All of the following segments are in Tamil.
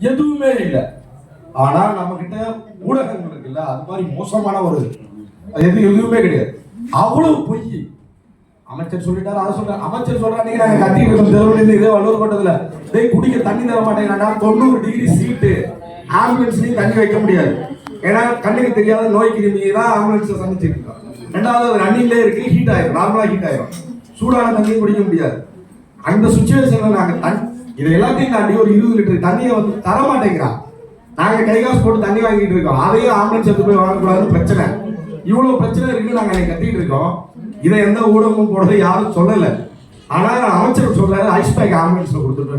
எதுவுமே இல்லை. ஆனா நம்ம கிட்ட ஊடகங்கள் இருக்குல்ல, அது மாதிரி மோசமான ஒரு எதுவுமே கிடையாது. அவ்வளவு பொய். அமைச்சர் சொல்லிட்டாரு, அதை சொல்ற அமைச்சர் சொல்றாங்க, நாங்க கட்டிட்டு இருக்கோம் தெருவில் இதே வள்ளுவர் கோட்டத்துல குடிக்க தண்ணி தர மாட்டேங்கிறாங்க. 90 டிகிரி சீட்டு ஆம்புலன்ஸ்லயும் தண்ணி வைக்க முடியாது. ஏன்னா கண்ணுக்கு தெரியாத நோய் கிருமி தான் ஆம்புலன்ஸ்ல சமைச்சிட்டு இருக்கோம். ரெண்டாவது ரன்னிங்லேயே இருக்கு, ஹீட் ஆயிரும், நார்மலா ஹீட் ஆயிரும், சூடான தண்ணியும் குடிக்க முடியாது. அந்த சுச்சுவேஷன்ல நாங்க இதை எல்லாத்தையும் தாண்டி ஒரு 20 லிட்டர் தண்ணியை வந்து தர மாட்டேங்கிறான். நாங்க கை காசு போட்டு தண்ணி வாங்கிட்டு இருக்கோம், அதையும் ஆம்புலன்ஸ் எடுத்து போய் வாங்கக்கூடாதுன்னு பிரச்சனை. இவ்வளவு பிரச்சனை இருக்குன்னு நாங்க கத்திட்டு இருக்கோம். இதை எந்த ஊடகமும் போடுறது யாரும் சொல்லல. ஆனா அமைச்சர் சொல்றாரு ஐஸ் பேக் ஆம்புலன்ஸ்ல கொடுத்துட்டு.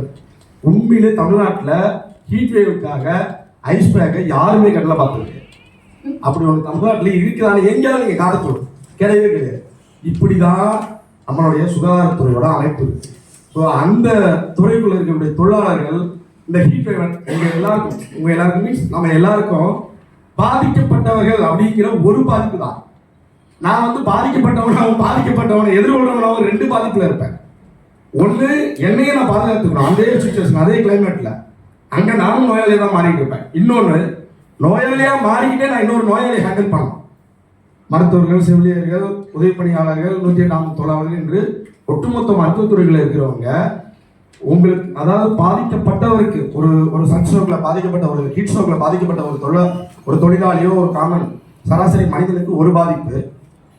உண்மையிலே தமிழ்நாட்டுல ஹீட் வேவுக்காக ஐஸ் பேக்கை யாருமே கடல பார்த்துருக்கு. அப்படி ஒரு தமிழ்நாட்டில் இருக்கிறாங்க எங்கேயாவது நீங்க காட்டத்தோடு கிடையவே கிடையாது. இப்படிதான் நம்மளுடைய சுகாதாரத்துறையோட அமைப்பு. ஸோ அந்த துறைக்குள்ள இருக்கக்கூடிய தொழிலாளர்கள் இந்த ஹீட் வேவ் எங்க எல்லாருக்கும், உங்க எல்லாருக்கும் மீன்ஸ் நம்ம எல்லாருக்கும் பாதிக்கப்பட்டவர்கள் அப்படிங்கிற ஒரு பாதிப்பு தான். நான் வந்து பாதிக்கப்பட்டவனாகவும் பாதிக்கப்பட்டவனை எதிர்கொள்றவனாகவும் 2 பாதிப்புல இருப்பேன். ஒன்று, என்னையே நான் பாதுகாத்துக்கணும், அதே சுச்சுவேஷன் அதே கிளைமேட்ல அங்க நானும் நோயாளியா தான் மாறிட்டு இருப்பேன். இன்னொன்று, நோயாளியா மாறிக்கிட்டே நான் இன்னொரு நோயாளியை ஹேண்டில் பண்ணணும். மருத்துவர்கள், செவிலியர்கள், உதவி பணியாளர்கள், 108 தொழிலாளர்கள் என்று ஒட்டுமொத்த மருத்துவத்துறைகளில் இருக்கிறவங்க உங்களுக்கு, அதாவது பாதிக்கப்பட்டவருக்கு ஒரு சன்ஸ்ட்ரோக்ல பாதிக்கப்பட்டவர்கள், ஹீட் ஸ்ட்ரோக்ல பாதிக்கப்பட்ட ஒரு தொழிலாளியோ ஒரு காமன் சராசரி மனிதனுக்கு ஒரு பாதிப்பு,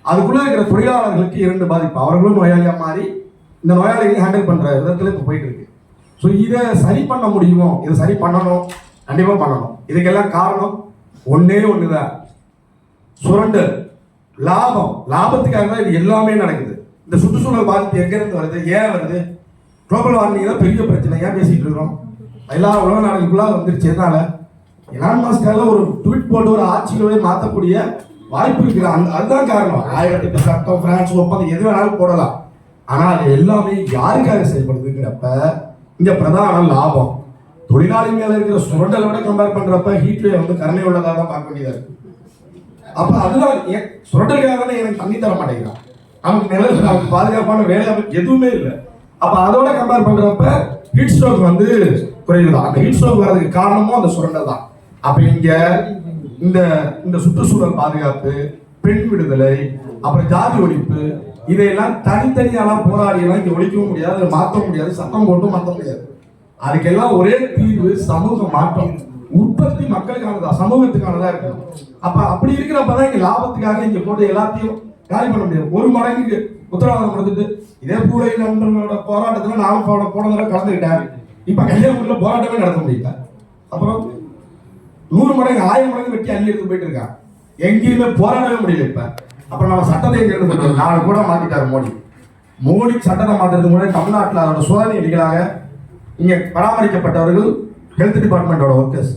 அதுக்குள்ள இருக்கிற தொழிலாளர்களுக்கு 2 பாதிப்பு. அவர்களும் நோயாளியா மாறி இந்த நோயாளிகளை ஹேண்டில் பண்ற விதத்துல இப்போ போயிட்டு இருக்கு. ஸோ இதை சரி பண்ண முடியுமோ, இதை சரி பண்ணணும், கண்டிப்பா பண்ணணும். இதுக்கெல்லாம் காரணம் ஒன்னே ஒண்ணுதான், சுரண்டல், லாபம். லாபத்துக்காக தான் இது எல்லாமே நடக்குது. இந்த சுற்றுச்சூழல் பாதிப்பு எங்க இருந்து வருது, ஏன் வருது? குளோபல் வார்மிங் தான் பெரிய பிரச்சனை. ஏன் பேசிட்டு இருக்கிறோம்? எல்லா உலக நாடுகளுக்குள்ள வந்துருச்சு. எதனால? எலான் மஸ்கால ஒரு ட்வீட் போட்டு ஒரு ஆட்சிகளை மாற்றக்கூடிய வாய்ப்பு இருக்கிற அதுதான் காரணம். 1008 சட்டம், பிரான்ஸ் ஒப்பந்தம், எது வேணாலும் போடலாம். ஆனா அது எல்லாமே யாருக்காக செயல்படுதுங்கிறப்ப இங்க பிரதான லாபம். தொழிலாளி மேல இருக்கிற சுரண்டலோட கம்பேர் பண்றப்ப ஹீட் வேவ் வந்து கருணை உள்ளதாக தான் பார்க்க வேண்டியதா இருக்கு. அப்ப அதுதான் சுரண்டலுக்காக தானே எனக்கு தண்ணி தர மாட்டேங்கிறான், நமக்கு நிலவு, நமக்கு பாதுகாப்பான வேலை எதுவுமே இல்லை. அப்ப அதோட கம்பேர் பண்றப்ப ஹீட் ஸ்ட்ரோக் வந்து குறைவுதான். அந்த ஹீட் ஸ்ட்ரோக் வர்றதுக்கு காரணமும் அந்த சுரண்டல் தான். அப்ப இங்க இந்த சுற்றுச்சூழல் பாதுகாப்பு, பெண் விடுதலை, அப்புறம் ஜாதி ஒழிப்பு, இதையெல்லாம் தனித்தனியெல்லாம் போராடியெல்லாம் இங்க ஒழிக்கவும் முடியாது, மாற்ற முடியாது, சட்டம் போட்டும் மாற்ற முடியாது. அதுக்கெல்லாம் ஒரே தீர்வு சமூக மாற்றம். உற்பத்தி மக்களுக்கானதா, சமூகத்துக்கானதா இருக்கணும். அப்ப அப்படி இருக்கிறப்பதான் இங்க லாபத்துக்காக இங்க போட்டு எல்லாத்தையும் காலி பண்ண முடியாது. ஒரு மடங்குக்கு உத்தரவாதம் கொடுத்துட்டு இதே பூலை நண்பர்களோட போராட்டத்துல நானும் போன தடவை கலந்துக்கிட்டேன். இப்ப கல்யாணத்துல போராட்டமே நடத்த முடியல. அப்புறம் 100 மடங்கு 1000 மடங்கு வெட்டி அள்ளி எடுத்து போயிட்டு இருக்காங்க, எங்கேயுமே போராடவே முடியல. இப்ப அப்புறம் நம்ம சட்டத்தை எங்க இருந்து கொண்டு 4 கூட மாத்திட்டாரு மோடி சட்டத்தை மாத்துறது கூட தமிழ்நாட்டில் அதோட சோதனை எலிகளாக இங்க பராமரிக்கப்பட்டவர்கள் ஹெல்த் டிபார்ட்மெண்டோட ஒர்க்கர்ஸ்.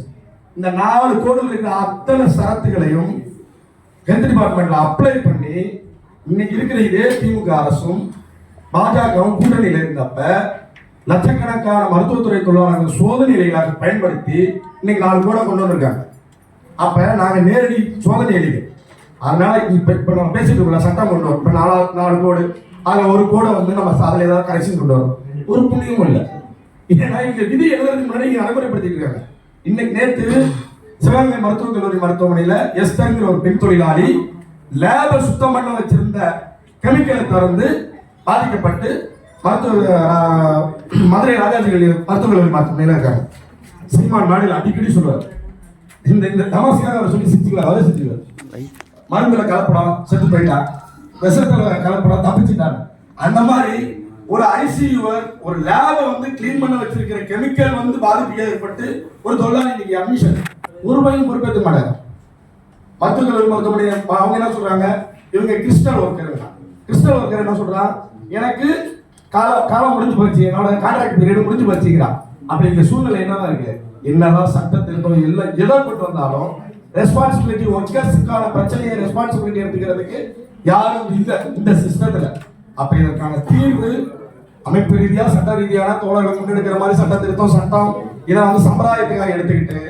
இந்த 4 கோடில் இருக்கிற அத்தனை சரத்துகளையும் ஹெல்த் டிபார்ட்மெண்ட்ல அப்ளை பண்ணி இன்னைக்கு இருக்கிற இதே திமுக அரசும் பாஜகவும் கூட்டணியில் இருந்தப்ப லட்சக்கணக்கான மருத்துவத்துறை தொழிலாளர்கள் சோதனை எலிகளாக பயன்படுத்தி இன்னைக்கு 4 கோடி கொண்டு வந்திருக்காங்க. அப்ப நாங்க நேரடி சோதனை எலிகள். அதனால இப்ப நம்ம பேசிட்டு இருக்கோம், சட்டம் கொண்டு வரும். இப்ப 4 கோடு, அதுல 1 கோடை வந்து நம்ம அதுல ஏதாவது கரெக்ஷன் கொண்டு வரும், ஒரு புண்ணியமும் இல்லை. ஏன்னா இந்த விதி எழுதுறதுக்கு முன்னாடி இங்க நடைமுறைப்படுத்திட்டு இருக்காங்க. இன்னைக்கு நேற்று சிவகங்கை மருத்துவக் கல்லூரி மருத்துவமனையில எஸ்தர்ங்கிற ஒரு பெண் தொழிலாளி லேப சுத்தம் பண்ண வச்சிருந்த கெமிக்கலை திறந்து பாதிக்கப்பட்டு மதுரை ராஜாஜி மருத்துவக் கல்லூரி மருத்துவமனையில இருக்காங்க. சீமான் நாடில் அடிக்கடி சொல்லுவார், இந்த தமாசியாக அவர் சொல்லி சிரிச்சுக்கிறார், அவரே சிரிச்சுக்கிறார். மருந்துல கலப்படம், செத்து போயிட்டான், விஷத்துல கலப்படம், தப்பிச்சுட்டாங்க. அந்த மாதிரி ஒரு ஐசியூவர் ஒரு லேப வந்து கிளீன் பண்ண வச்சிருக்கிற கெமிக்கல் வந்து பாதிப்பு ஏற்பட்டு ஒரு தொழிலாளி இன்னைக்கு அட்மிஷன் ரூபாயும் பொறுப்பேற்க மாட்டாங்க. மருத்துவக் கல்லூரி மருத்துவமனை அவங்க என்ன சொல்றாங்க, இவங்க கிறிஸ்டல் ஒர்க்கர் என்ன சொல்றான், எனக்கு காலம் முடிஞ்சு போச்சு, என்னோட கான்ட்ராக்ட் பீரியட் முடிஞ்சு போச்சுங்கிறான். அப்படிங்கிற சூழ்நிலை என்னதான் இருக்கு. என்னதான் சட்ட திருத்தம் எல்லாம் எதை கொண்டு வந்தாலும் ரெஸ்பான்சிபிலிட்டி, ஒர்க்கர்ஸுக்கான பிரச்சனையை ரெஸ்பான்சிபிலிட்டி எடுத்துக்கிறதுக்கு யாரும் இந்த சிஸ்டத்துல. அப்ப இதற்கான தீர்வு அமைப்பு ரீதியா சட்ட ரீதியான தோழர்கள் முன்னெடுக்கிற மாதிரி சட்ட திருத்தம், சட்டம், இதை வந்து சம்பிரதாயத்துக்காக எடுத்துக்கிட்டு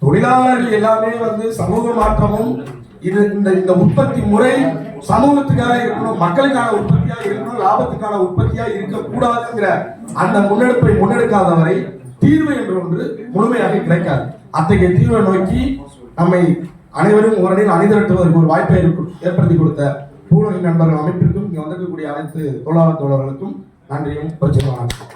தொழிலாளர்கள் எல்லாமே வந்து சமூக மாற்றமும் இந்த உற்பத்தி முறை சமூகத்துக்காக இருக்கணும், மக்களுக்கான உற்பத்தியா இருக்கணும், லாபத்துக்கான உற்பத்தியா இருக்கக்கூடாதுங்கிற அந்த முன்னெடுப்பை முன்னெடுக்காதவரை தீர்வு என்ற ஒன்று முழுமையாக கிடைக்காது. அத்தகைய தீர்வை நோக்கி நம்மை அனைவரும் ஓரணியில் அணிதிரட்டுவதற்கு ஒரு வாய்ப்பை ஏற்படுத்தி கொடுத்த பூலகின் நண்பர்கள் அமைப்பிற்கும் இங்கே வந்திருக்கக்கூடிய அனைத்து தோழர்களுக்கும் நன்றியும் பிரச்சனை.